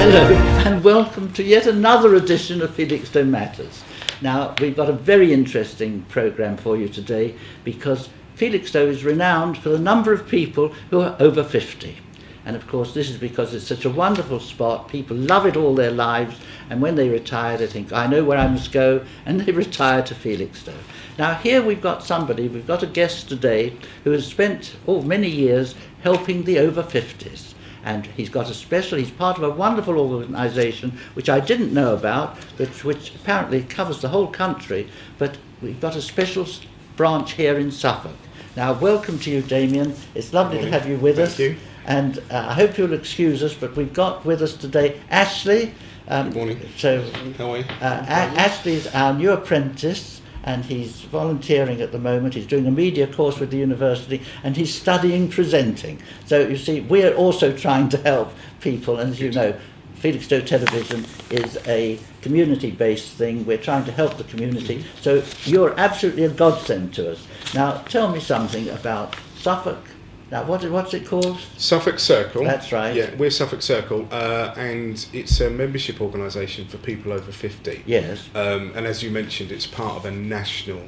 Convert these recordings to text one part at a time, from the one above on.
Hello and welcome to yet another edition of Felixstowe Matters. Now we've got a very interesting programme for you today because Felixstowe is renowned for the number of people who are over 50. And of course this is because it's such a wonderful spot, people love it all their lives, and when they retire they think, I know where I must go, and they retire to Felixstowe. Now here we've got a guest today who has spent many years helping the over 50s. And he's part of a wonderful organisation which I didn't know about, which apparently covers the whole country, but we've got a special branch here in Suffolk. Now welcome to you, Damien. It's lovely to have you with us. Thank you. And I hope you'll excuse us, but we've got with us today Ashley. Good morning. So, how are you? Ashley's our new apprentice, and he's volunteering at the moment. He's doing a media course with the university, and he's studying presenting. So you see, we're also trying to help people, and as you know, Felixstowe Television is a community-based thing. We're trying to help the community. So you're absolutely a godsend to us. Now, tell me something about Suffolk. Now, what's it called? Suffolk Circle. That's right. Yeah, we're Suffolk Circle, and it's a membership organisation for people over 50. Yes. And as you mentioned, it's part of a national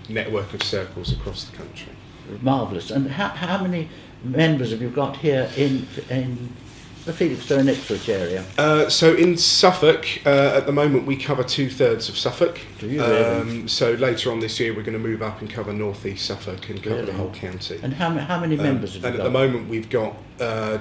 network of circles across the country. Marvellous. And how many members have you got here in the Felixstowe and Ipswich area? So in Suffolk, at the moment we cover 2/3 of Suffolk. Do you really? So later on this year we're going to move up and cover North East Suffolk and cover the whole county. And how many members have you got? And got? at the moment we've got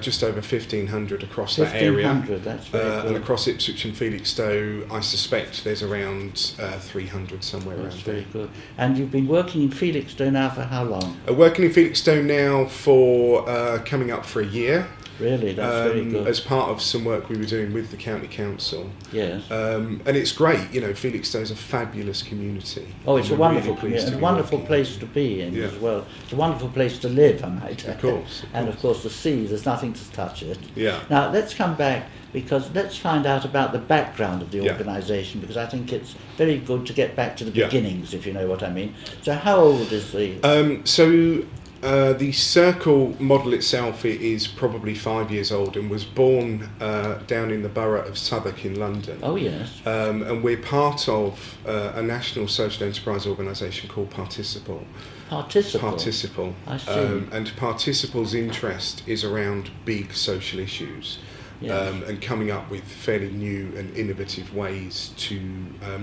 just over 1,500 across that area. 1,500, that's very good. And across Ipswich and Felixstowe, I suspect there's around 300 somewhere around there. That's very good. And you've been working in Felixstowe now for how long? Working in Felixstowe now for coming up for a year. Really, that's very good. As part of some work we were doing with the county council. Yes. And it's great, you know, Felixstowe is a fabulous community. Oh, it's a wonderful community, and a wonderful place to be in as well. It's a wonderful place to live, I might add. Of course. And of course the sea, there's nothing to touch it. Yeah. Now let's come back, because let's find out about the background of the organisation, because I think it's very good to get back to the beginnings, if you know what I mean. So how old is the... The circle model itself is probably 5 years old and was born down in the borough of Southwark in London. Oh, yes. And we're part of a national social enterprise organisation called Participle. Participle? I see. And Participle's interest is around big social issues. Yes. And coming up with fairly new and innovative ways to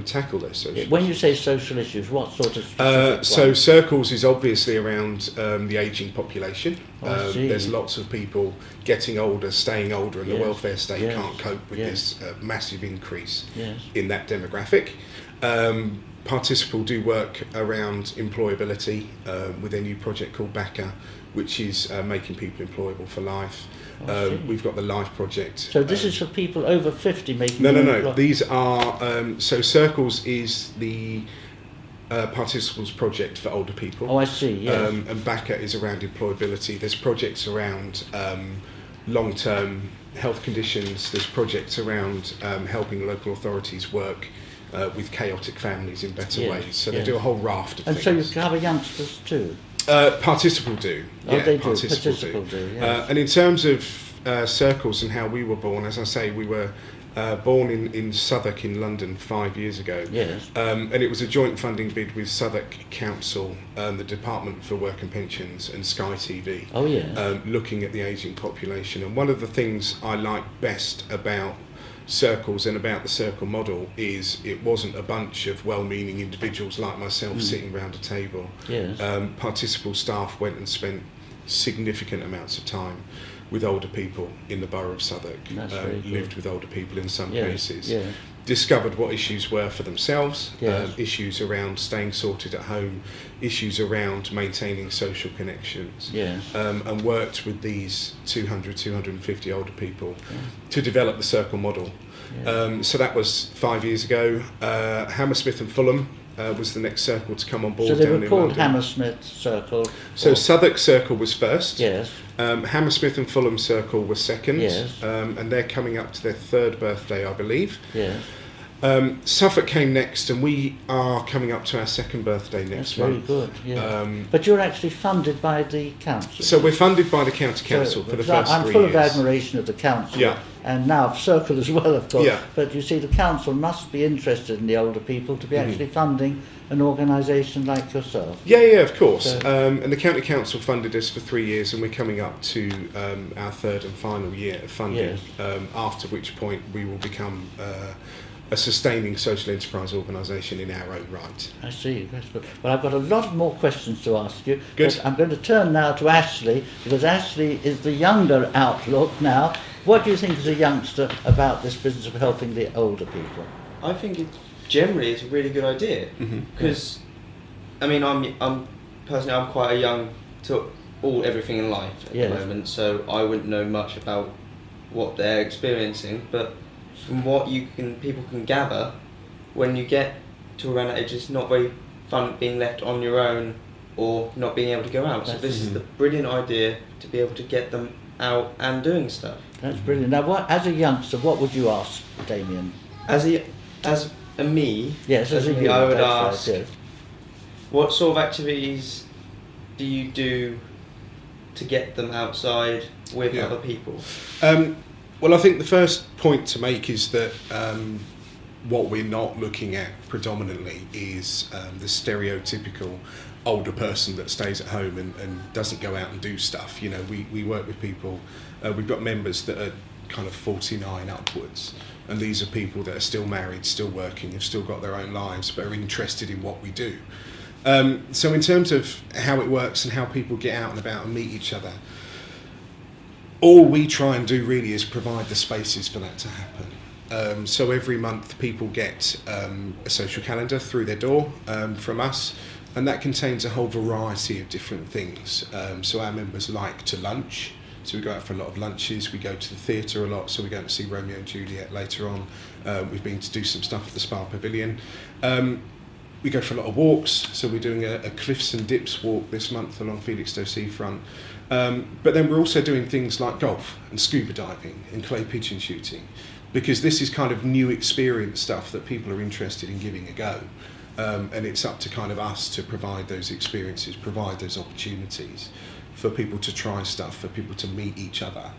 tackle those social issues. When you say social issues, what sort of so circles is obviously around the ageing population. There's lots of people getting older, staying older, and the welfare state can't cope with this massive increase in that demographic. Participle do work around employability with a new project called BACA, which is making people employable for life. We've got the Life Project. So this is for people over 50 making... No. These are... so Circles is the Participles project for older people. Oh, I see, yes. And BACA is around employability. There's projects around long-term health conditions. There's projects around helping local authorities work with chaotic families in better ways. So they do a whole raft of things. And so you cover youngsters too? Participle do. Oh, they do. Participle do, yes. And in terms of circles and how we were born, as I say, we were born in Southwark in London 5 years ago. Yes. And it was a joint funding bid with Southwark Council, the Department for Work and Pensions, and Sky TV. Oh, yes. Looking at the ageing population. And one of the things I like best about Circles and about the Circle model is it wasn't a bunch of well-meaning individuals like myself sitting around a table. Yes. Participle staff went and spent significant amounts of time with older people in the borough of Southwark. Lived with older people in some cases. Discovered what issues were for themselves, issues around staying sorted at home, issues around maintaining social connections, and worked with these 250 older people to develop the Circle model. So that was 5 years ago. Hammersmith and Fulham was the next circle to come on board. So they down were called in Hammersmith Circle? So Southwark Circle was first. Yes. Hammersmith and Fulham Circle was second. Yes. And they're coming up to their third birthday, I believe. Yes. Suffolk came next, and we are coming up to our second birthday next month. That's very good, yeah. But you're actually funded by the council. So we're funded by the county council for the first 3 years. I'm full of admiration of the council, and now Circle as well, of course. Yeah. But you see, the council must be interested in the older people to be actually funding an organisation like yourself. Yeah, of course. And the county council funded us for 3 years, and we're coming up to our third and final year of funding, after which point we will become a sustaining social enterprise organisation in our own right. I see. Well, I've got a lot more questions to ask you. Good. But I'm going to turn now to Ashley, because Ashley is the younger outlook now. What do you think as a youngster about this business of helping the older people? I think it generally is a really good idea, because I mean, I'm personally I'm quite a young to everything in life at the moment, so I wouldn't know much about what they're experiencing, but from what people can gather, when you get to around that age, it's not very fun being left on your own or not being able to go out. So this is the brilliant idea to be able to get them out and doing stuff. That's brilliant. Now, as a youngster, what would you ask, Damien? As a me, yes, as a you, I would ask, what sort of activities do you do to get them outside with other people? Well, I think the first point to make is that what we're not looking at predominantly is the stereotypical older person that stays at home and doesn't go out and do stuff. You know, we work with people, we've got members that are kind of 49 upwards, and these are people that are still married, still working, have still got their own lives, but are interested in what we do. So in terms of how it works and how people get out and about and meet each other, all we try and do really is provide the spaces for that to happen. So every month people get a social calendar through their door from us, and that contains a whole variety of different things. So our members like to lunch, so we go out for a lot of lunches. We go to the theatre a lot, so we're going to see Romeo and Juliet later on. We've been to do some stuff at the Spa Pavilion. We go for a lot of walks, so we're doing a Cliffs and Dips walk this month along Felixstowe seafront. But then we're also doing things like golf and scuba diving and clay pigeon shooting, because this is kind of new experience stuff that people are interested in giving a go. And it's up to kind of us to provide those experiences, provide those opportunities for people to try stuff, for people to meet each other,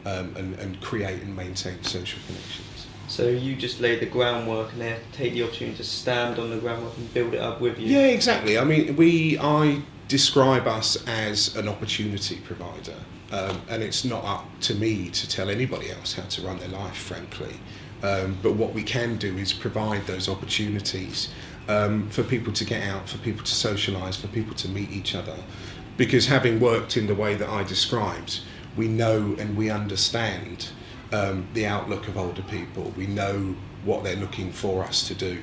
and create and maintain social connections. So you just lay the groundwork and they have to take the opportunity to stand on the groundwork and build it up with you? Yeah, exactly. I mean, I describe us as an opportunity provider, and it's not up to me to tell anybody else how to run their life, frankly. But what we can do is provide those opportunities for people to get out, for people to socialise, for people to meet each other. Because having worked in the way that I described, we know and we understand the outlook of older people. We know what they're looking for us to do,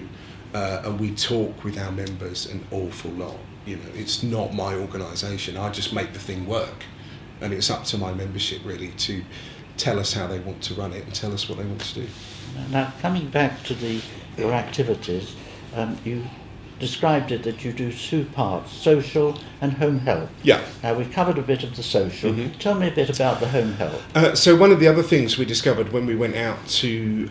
and we talk with our members an awful lot. You know, it's not my organisation. I just make the thing work, and it's up to my membership really to tell us how they want to run it and tell us what they want to do. Now, coming back to your activities, you described it that you do two parts, social and home help. Yeah. Now, we've covered a bit of the social. Mm-hmm. Tell me a bit about the home help. So one of the other things we discovered when we went out to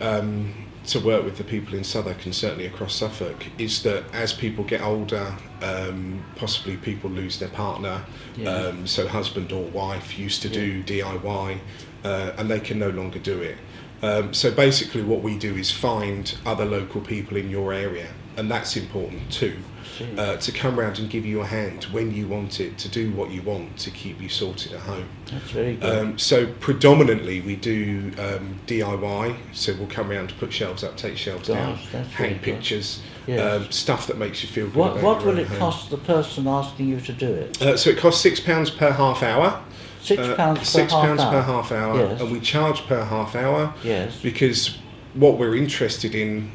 work with the people in Southwark and certainly across Suffolk is that as people get older, possibly people lose their partner, so husband or wife used to do DIY, and they can no longer do it. So basically what we do is find other local people in your area, and that's important too, to come round and give you a hand when you want it, to do what you want, to keep you sorted at home. That's very good. So predominantly we do DIY, so we'll come round to put shelves up, take shelves down, hang pictures, stuff that makes you feel good. What will it cost the person asking you to do it? So it costs £6 per half hour. £6 per half hour, yes. And we charge per half hour, yes, because what we're interested in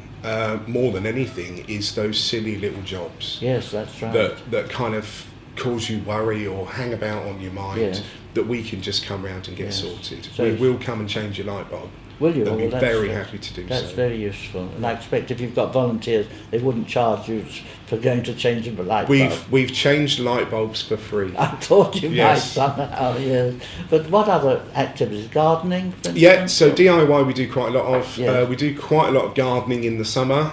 more than anything is those silly little jobs. Yes, that's right. That kind of cause you worry or hang about on your mind, that we can just come round and get sorted. So we will come and change your light bulb. Will you? They'll be very happy to do that's so. Very useful. And I expect if you've got volunteers, they wouldn't charge you for going to change a light bulb. We've changed light bulbs for free. I thought you might somehow, yes. But what other activities? Gardening, for instance? Yeah, so DIY we do quite a lot of. We do quite a lot of gardening in the summer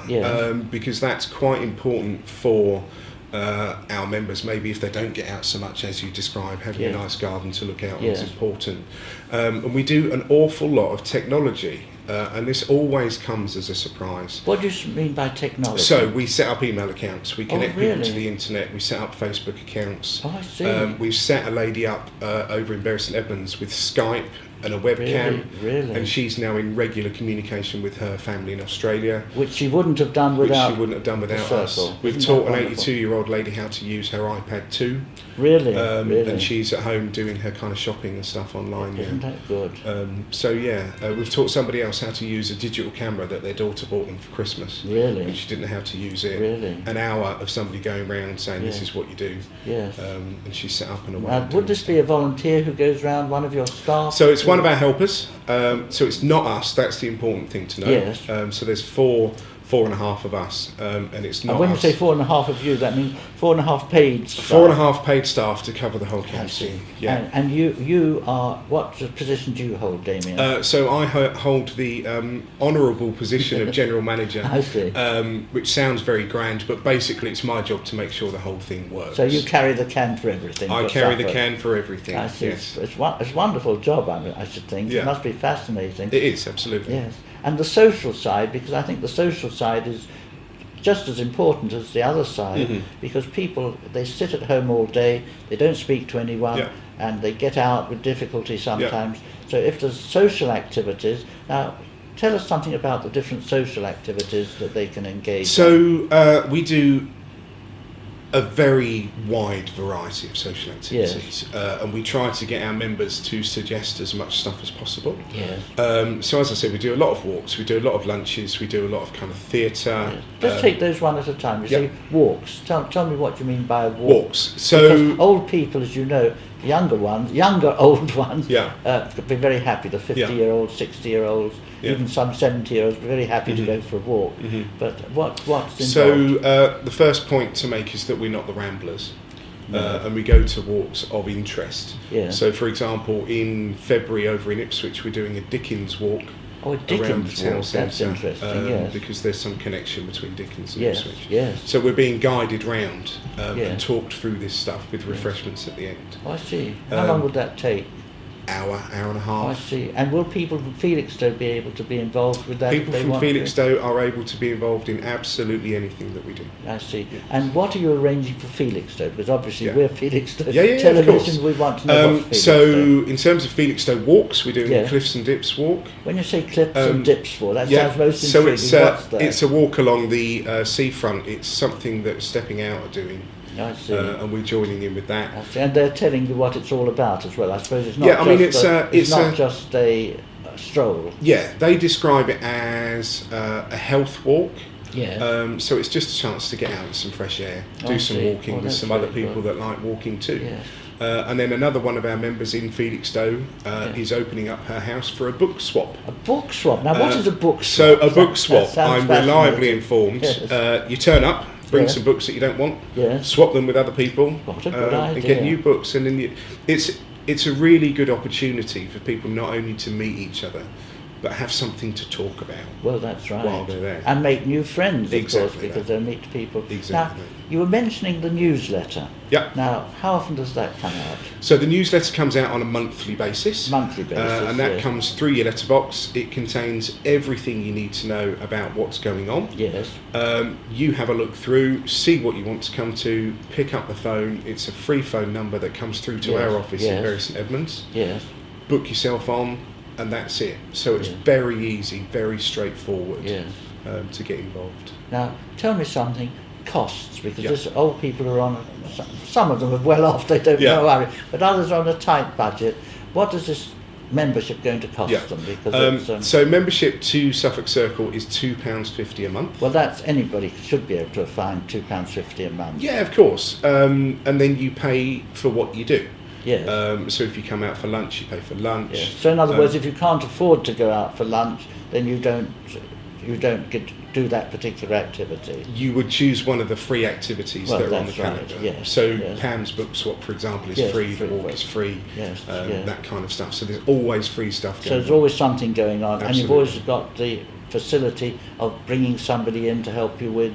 because that's quite important for our members. Maybe if they don't get out so much as you describe, having a nice garden to look out on is important. And we do an awful lot of technology, and this always comes as a surprise. What do you mean by technology? So we set up email accounts, we connect people to the internet, we set up Facebook accounts. Oh, I see. We've set a lady up over in Bury St Edmunds with Skype and a webcam, and she's now in regular communication with her family in Australia, which she wouldn't have done without us. We've taught an 82-year-old lady how to use her iPad 2. Really? And she's at home doing her kind of shopping and stuff online. Isn't that good? We've taught somebody else how to use a digital camera that their daughter bought them for Christmas. Really? And she didn't know how to use it. Really? An hour of somebody going around saying this is what you do. Yes. And she set up an away. Now, would this be a volunteer who goes around, one of your staff? So it's one of our helpers. So it's not us. That's the important thing to know. Yes. So there's four and a half of us, and it's not. And when us. you say 4.5 of you, that means 4.5 paid staff. 4.5 paid staff to cover the whole council. Yeah. And you are, what position do you hold, Damien? So I hold the honourable position of general manager. I see. Which sounds very grand, but basically it's my job to make sure the whole thing works. So you carry the can for everything. I carry the can for everything. I see. Yes. It's a wonderful job, I should think. Yeah. It must be fascinating. It is, absolutely. Yes. And the social side, because I think the social side is just as important as the other side, because people, they sit at home all day, they don't speak to anyone, and they get out with difficulty sometimes. So if there's social activities, now tell us something about the different social activities that they can engage in. So we do a very wide variety of social activities, and we try to get our members to suggest as much stuff as possible. Yes. So as I said, we do a lot of walks, we do a lot of lunches, we do a lot of kind of theatre. Yes. Just take those one at a time. You say walks. Tell me what you mean by a walk. Walks. So because old people, as you know, younger old ones, could be very happy. The 50-year-olds, 60-year-olds, even some 70-year-olds, very happy to go for a walk. But what's involved? So the first point to make is that we're not the Ramblers. And we go to walks of interest. Yeah. So, for example, in February over in Ipswich, we're doing a Dickens walk around the town centre. That's interesting, yes. Because there's some connection between Dickens and Ipswich. Yes. So we're being guided round and talked through this stuff with refreshments at the end. Oh, I see. How long would that take? Hour and a half. Oh, I see. And will people from Felixstowe be able to be involved with that? People from Felixstowe are able to be involved in absolutely anything that we do. I see. And what are you arranging for Felixstowe? Because obviously we're Felixstowe television. We want to know what's So in terms of Felixstowe walks, we're doing the Cliffs and Dips walk. When you say Cliffs and Dips that sounds most intriguing. So it's a walk along the seafront. It's something that Stepping Out are doing. I see. And we're joining in with that. I see. And they're telling you what it's all about as well. I suppose it's not it's not just a stroll. Yeah, they describe it as a health walk. Yeah. So it's just a chance to get out in some fresh air, do some walking with some other people that like walking too. Yes. And then another one of our members in Felixstowe is opening up her house for a book swap. A book swap? Now, what is a book swap? So a book swap, I'm reliably informed. Yes. You turn up, bring some books that you don't want, swap them with other people, what a good idea. and get new books. And then it's a really good opportunity for people not only to meet each other, but have something to talk about. Well, that's right. While they're there. And make new friends, of course, because they'll meet people. Exactly. Now, you were mentioning the newsletter. Yeah. Now, how often does that come out? So the newsletter comes out on a monthly basis. Monthly basis, and that comes through your letterbox. It contains everything you need to know about what's going on. Yes. You have a look through, see what you want to come to, pick up the phone. It's a free phone number that comes through to our office in Bury St Edmunds. Yes. Book yourself on, and that's it. So it's very easy, very straightforward to get involved. Now, tell me something. Costs, because there's old people who are on, some of them are well off, they don't know how, but others are on a tight budget. What is this membership going to cost them? Because so membership to Suffolk Circle is £2.50 a month. Well, that's anybody should be able to find £2.50 a month. Yeah, of course. And then you pay for what you do. Yes. So if you come out for lunch, you pay for lunch. Yes. So in other words, if you can't afford to go out for lunch, then you don't get to do that particular activity. You would choose one of the free activities that are on the calendar. Right. Yes. So yes. Pam's Book Swap, for example, is free. The walk is free. Yes. That kind of stuff. So there's always free stuff going on. So there's always something going on. Absolutely. And you've always got the facility of bringing somebody in to help you with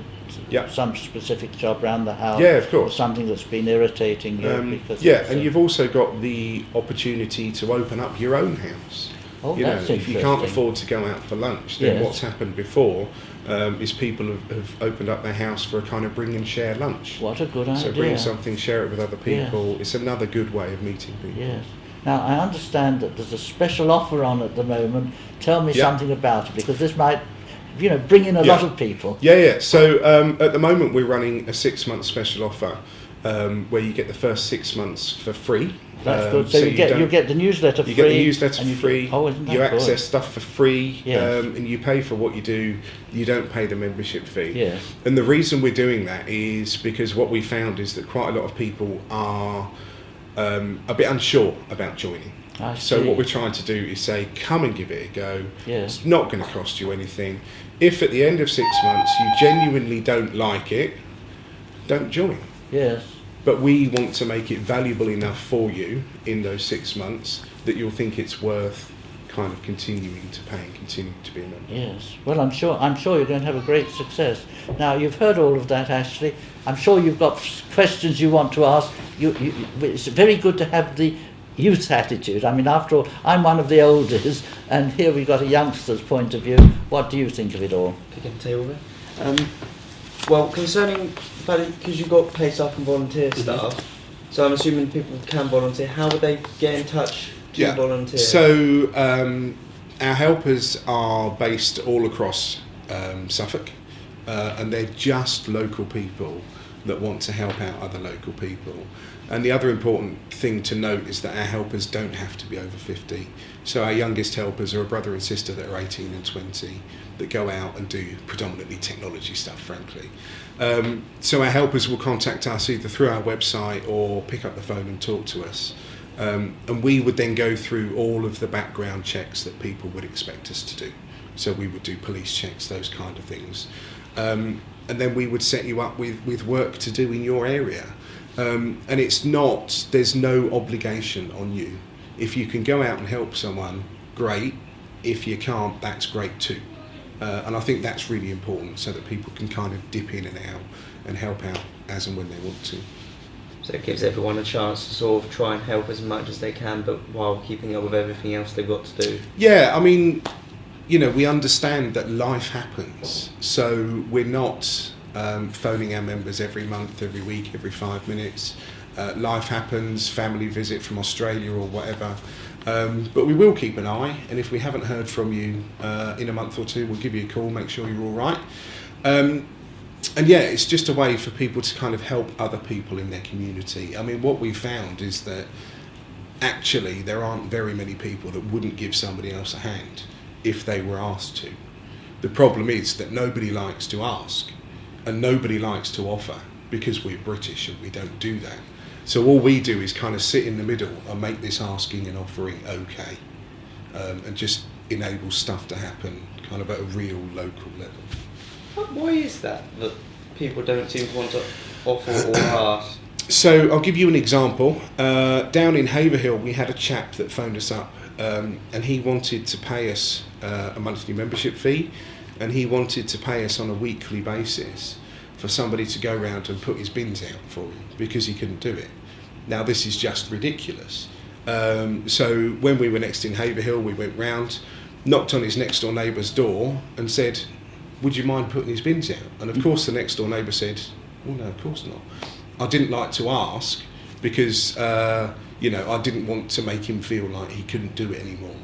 some specific job around the house. Yeah, of course. Or something that's been irritating you. And you've also got the opportunity to open up your own house. Oh, you know, that's if you can't afford to go out for lunch, then what's happened before is people have opened up their house for a kind of bring and share lunch. What a good idea. So bring something, share it with other people. It's another good way of meeting people. Yes. Now, I understand that there's a special offer on at the moment. Tell me something about it, because this might, bring in a lot of people. Yeah. So at the moment we're running a 6-month special offer where you get the first 6 months for free. That's good. So you get the newsletter free. You get the newsletter free. Isn't that you good? access stuff for free, Yes. and you pay for what you do. You don't pay the membership fee. Yes. And the reason we're doing that is because what we found is that quite a lot of people are a bit unsure about joining. So what we're trying to do is say, come and give it a go. Yes. It's not going to cost you anything. If at the end of 6 months you genuinely don't like it, don't join. Yes. But we want to make it valuable enough for you in those 6 months that you'll think it's worth kind of continuing to pay and continuing to be a member. Yes. Well, I'm sure you're going to have a great success. Now, you've heard all of that, Ashley. I'm sure you've got questions you want to ask. It's very good to have the youth attitude. I mean, after all, I'm one of the oldies, and here we've got a youngster's point of view. What do you think of it all? Picking the table there. Well, concerning, because you've got pay staff and volunteer staff, so I'm assuming people can volunteer. How would they get in touch to volunteer? So our helpers are based all across Suffolk, and they're just local people that want to help out other local people. And the other important thing to note is that our helpers don't have to be over 50. So our youngest helpers are a brother and sister that are 18 and 20 that go out and do predominantly technology stuff, frankly. So our helpers will contact us either through our website or pick up the phone and talk to us. And we would then go through all of the background checks that people would expect us to do. So we would do police checks, those kind of things. And then we would set you up with work to do in your area. And there's no obligation on you. If you can go out and help someone, great. If you can't, that's great too. And I think that's really important so that people can kind of dip in and out and help out as and when they want to. So it gives everyone a chance to sort of try and help as much as they can, but while keeping up with everything else they've got to do. Yeah, I mean, we understand that life happens. So we're not phoning our members every month, every week, every 5 minutes. Life happens, family visit from Australia or whatever. But we will keep an eye, and if we haven't heard from you in a month or two, we'll give you a call, make sure you're all right. And yeah, it's just a way for people to kind of help other people in their community. I mean, what we found is that actually there aren't very many people that wouldn't give somebody else a hand if they were asked to. The problem is that nobody likes to ask, and nobody likes to offer, because we're British and we don't do that. So all we do is kind of sit in the middle and make this asking and offering okay, and just enable stuff to happen kind of at a real local level. Why is that people don't seem to want to offer or ask? So I'll give you an example. Down in Haverhill, we had a chap that phoned us up, and he wanted to pay us a monthly membership fee, and he wanted to pay us on a weekly basis for somebody to go around and put his bins out for him because he couldn't do it. Now this is just ridiculous. So when we were next in Haverhill, we went round, knocked on his next door neighbour's door and said, would you mind putting his bins out? And of course the next door neighbour said, well, no, of course not. I didn't like to ask because I didn't want to make him feel like he couldn't do it anymore.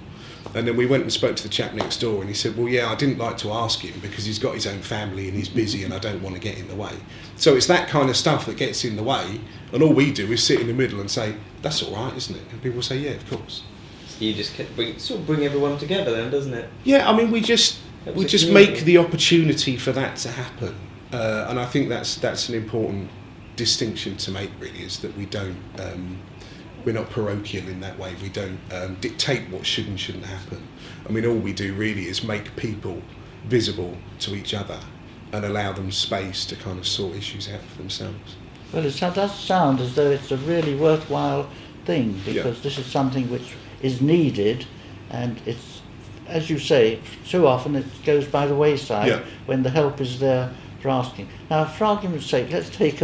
And then we went and spoke to the chap next door, and he said, well, yeah, I didn't like to ask him because he's got his own family and he's busy and I don't want to get in the way. So it's that kind of stuff that gets in the way, and all we do is sit in the middle and say, that's all right, isn't it? And people say, yeah, of course. So you just bring everyone together then, doesn't it? Yeah, I mean, we just make the opportunity for that to happen. And I think that's an important distinction to make, really, is that we don't we're not parochial in that way. We don't dictate what should and shouldn't happen. I mean, all we do really is make people visible to each other and allow them space to kind of sort issues out for themselves. Well, it does sound as though it's a really worthwhile thing, because this is something which is needed, and it's, as you say, too often it goes by the wayside when the help is there for asking. Now, for argument's sake, let's take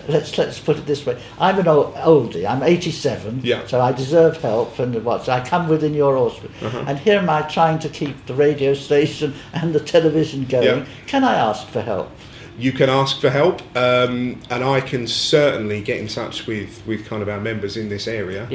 let's put it this way. I'm an oldie. I'm 87, so I deserve help. And so I come within your auspice. And here am I trying to keep the radio station and the television going. Can I ask for help? You can ask for help, and I can certainly get in touch with kind of our members in this area,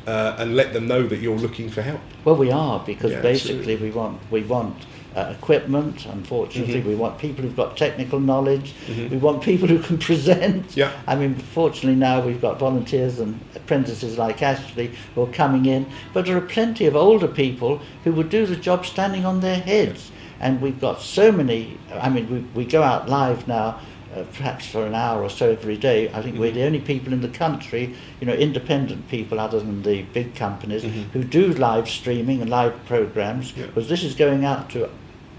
and let them know that you're looking for help. Well, we are, because basically we want equipment. Unfortunately, we want people who've got technical knowledge. We want people who can present. I mean, fortunately now we've got volunteers and apprentices like Ashley who are coming in, but there are plenty of older people who would do the job standing on their heads. And we've got so many. I mean, we go out live now, perhaps for an hour or so every day. I think we're the only people in the country, independent people other than the big companies, who do live streaming and live programs, because this is going out to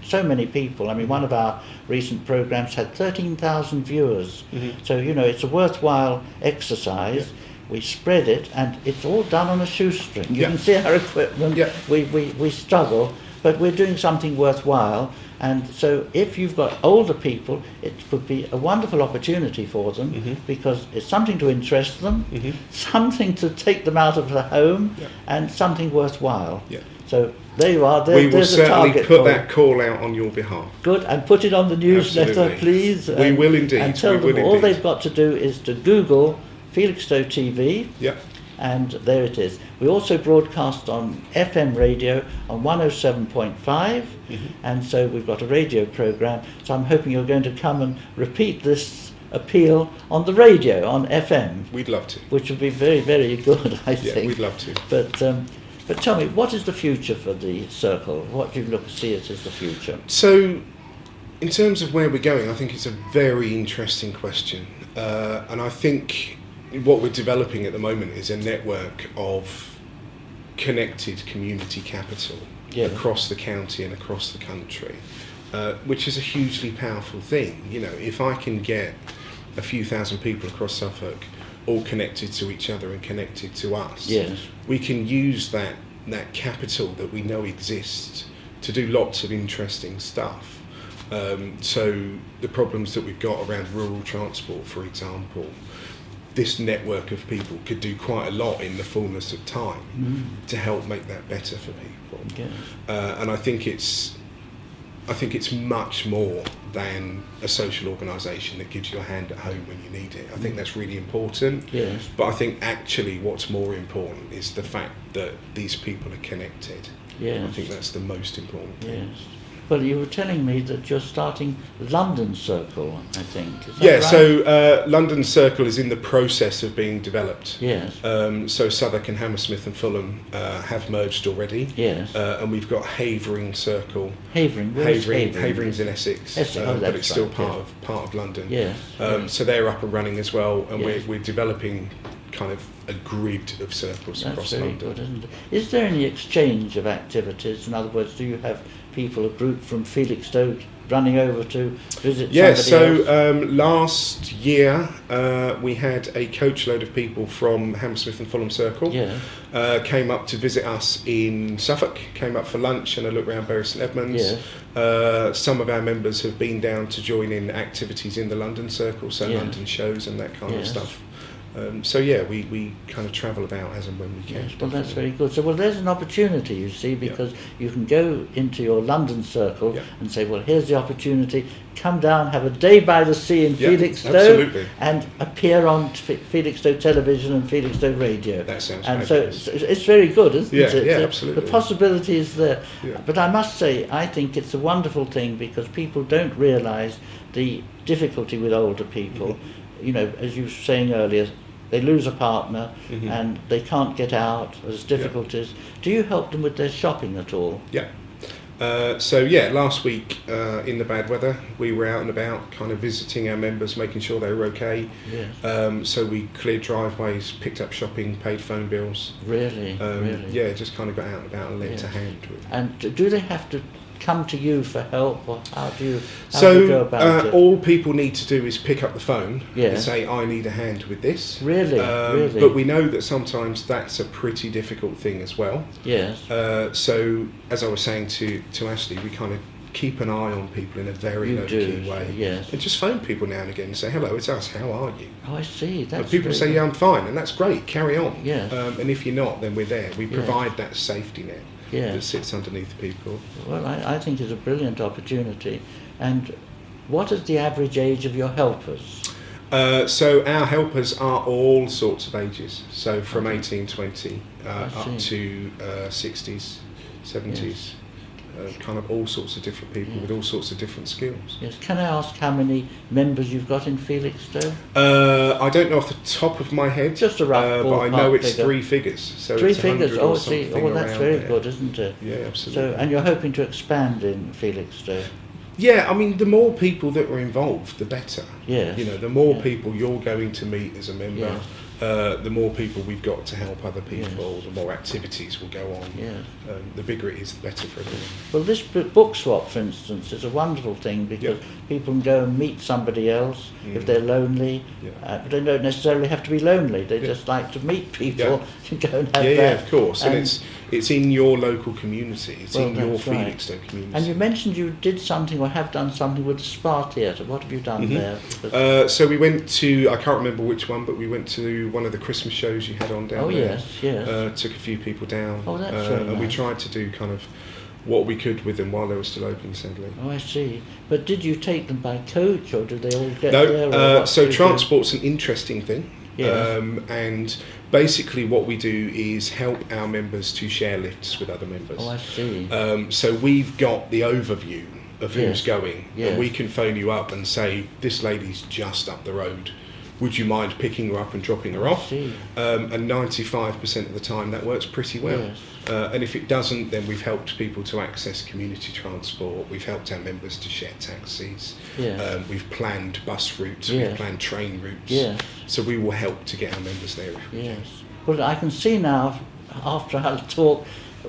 so many people. I mean, one of our recent programs had 13,000 viewers. So, it's a worthwhile exercise. We spread it, and it's all done on a shoestring. You can see our equipment. We struggle. But we're doing something worthwhile, and so if you've got older people, it would be a wonderful opportunity for them, because it's something to interest them, something to take them out of the home, and something worthwhile. So there you are. We will certainly put that call out on your behalf. Good, and put it on the newsletter, please. We will indeed. And tell them all they've got to do is to Google Felixstowe TV. And there it is. We also broadcast on FM radio on 107.5, and so we've got a radio programme. So I'm hoping you're going to come and repeat this appeal on the radio, on FM. We'd love to. Which would be very, very good, I think. Yeah, we'd love to. But tell me, what is the future for the Circle? What do you see it as the future? So, in terms of where we're going, I think it's a very interesting question. And I think what we're developing at the moment is a network of connected community capital across the county and across the country, which is a hugely powerful thing. If I can get a few thousand people across Suffolk all connected to each other and connected to us, we can use that capital that we know exists to do lots of interesting stuff. So the problems that we've got around rural transport, for example, this network of people could do quite a lot in the fullness of time to help make that better for people. And I think it's much more than a social organisation that gives you a hand at home when you need it. I think that's really important. But I think actually what's more important is the fact that these people are connected. I think that's the most important thing. Well, you were telling me that you're starting London Circle, I think. Is that right? So London Circle is in the process of being developed. So Southwark and Hammersmith and Fulham have merged already. And we've got Havering Circle. Havering's in Essex, but it's still part of London. So they're up and running as well, and we're developing kind of a grid of circles across London. Good, isn't it? Is there any exchange of activities? In other words, do you have people, a group from Felixstowe running over to visit somebody else? Last year we had a coachload of people from Hammersmith and Fulham Circle came up to visit us in Suffolk, came up for lunch and a look around Bury St Edmunds. Some of our members have been down to join in activities in the London Circle, so London shows and that kind of stuff. We kind of travel about as and when we can. Well, that's very good. So, there's an opportunity, you see, because you can go into your London Circle and say, well, here's the opportunity, come down, have a day by the sea in Felixstowe, and appear on Felixstowe Television and Felixstowe Radio. That sounds fabulous. So it's very good, isn't it? Yeah, absolutely. The possibility is there. But I must say, I think it's a wonderful thing, because people don't realise the difficulty with older people. As you were saying earlier, they lose a partner and they can't get out, there's difficulties. Do you help them with their shopping at all? Last week in the bad weather, we were out and about, kind of visiting our members, making sure they were okay. Yes. So we cleared driveways, picked up shopping, paid phone bills. Really? Really? Yeah, just kind of got out and about and lent a hand with. And do they have to come to you for help, or how do you go about it? All people need to do is pick up the phone Yeah. and say, I need a hand with this. Really? Really? But we know that sometimes that's a pretty difficult thing as well. Yes. So, as I was saying to Ashley, we kind of keep an eye on people in a very low-key way. Yes. And just phone people now and again and say, hello, it's us, how are you? Oh, I see. That's and people say, yeah, I'm fine, and that's great, carry on. Yes. And if you're not, then we're there. We provide that safety net. Yes. That sits underneath people. Well, I think it's a brilliant opportunity. And what is the average age of your helpers? So our helpers are all sorts of ages. So from 18, 20 up to 60s, 70s. Yes. Kind of all sorts of different people with all sorts of different skills. Yes. Can I ask how many members you've got in Felixstowe? I don't know off the top of my head. Just a rough but I know it's figure. 3 figures. So 3 it's figures. Oh, see. Oh, that's very good, isn't it? Yeah, absolutely. So, and you're hoping to expand in Felixstowe? Yeah, I mean, the more people that are involved, the better. Yes. You know, the more people you're going to meet as a member. Yes. The more people we've got to help other people, the more activities will go on. Yes. The bigger it is, the better for everyone. Well, this book swap, for instance, is a wonderful thing because people can go and meet somebody else if they're lonely. But they don't necessarily have to be lonely. They just like to meet people and go and have that. Yeah, of course. And it's in your local community. It's in your Felixstowe community. And you mentioned you did something or have done something with the Spa Theatre. What have you done there? So we went to, I can't remember which one, but we went to one of the Christmas shows you had on down there. Yes. Took a few people down. Oh, that's very And we nice. tried to do kind of what we could with them while they were still open, sadly. Oh, I see. But did you take them by coach, or did they all get there? No, so transport's an interesting thing. Yes. And basically what we do is help our members to share lifts with other members. Oh, I see. So we've got the overview of who's going. Yes. And we can phone you up and say, this lady's just up the road. Would you mind picking her up and dropping her off? See. And 95% of the time that works pretty well. Yes. And if it doesn't, then we've helped people to access community transport. We've helped our members to share taxis. Yes. We've planned bus routes. Yes. We've planned train routes. Yes. So we will help to get our members there. Yes. Well, I can see now, after our talk,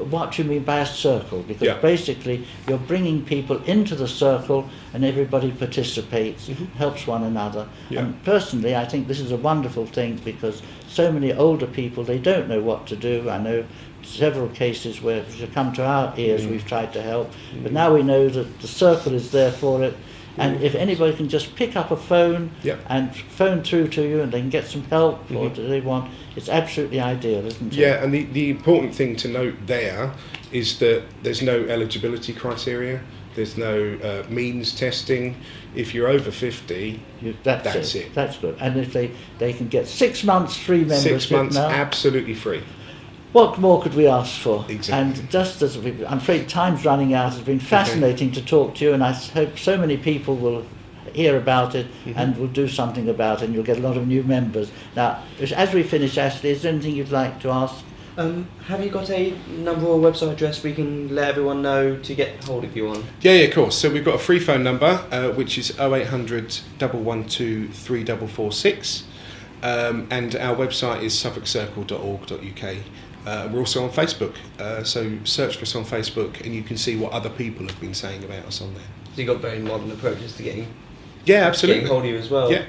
what you mean by a circle, because basically you're bringing people into the circle and everybody participates, helps one another. And personally, I think this is a wonderful thing because so many older people, they don't know what to do. I know several cases where if you come to our ears, we've tried to help, but now we know that the circle is there for it. And if anybody can just pick up a phone and phone through to you and they can get some help or do they want, it's absolutely ideal, isn't it? Yeah, and the important thing to note there is that there's no eligibility criteria, there's no means testing. If you're over 50, that's it. That's good. And if they can get 6 months free membership 6 months now, absolutely free. What more could we ask for? Exactly. And just as I'm afraid time's running out, it's been fascinating to talk to you, and I hope so many people will hear about it and will do something about it, and you'll get a lot of new members. Now, as we finish, Ashley, is there anything you'd like to ask? Have you got a number or website address we can let everyone know to get hold of you on? Yeah, of course. So we've got a free phone number, which is 0800 112 3446, and our website is suffolkcircle.org.uk. We're also on Facebook, so search for us on Facebook and you can see what other people have been saying about us on there. So you've got very modern approaches to getting absolutely. hold of you as well. Yeah.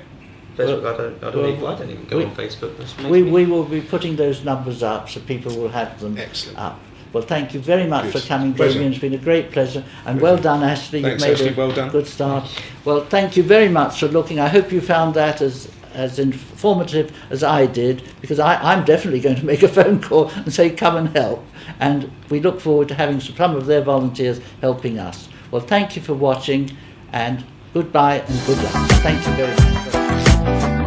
Facebook, I don't even go on Facebook. We will be putting those numbers up so people will have them up. Well, thank you very much for coming, Damien. It's been a great pleasure. And well done, Ashley. Thanks, you've made Ashley. a good start. Well, thank you very much for looking. I hope you found that as informative as I did, because I'm definitely going to make a phone call and say come and help, and we look forward to having some of their volunteers helping us. Well, thank you for watching, and goodbye and good luck. Thank you very much.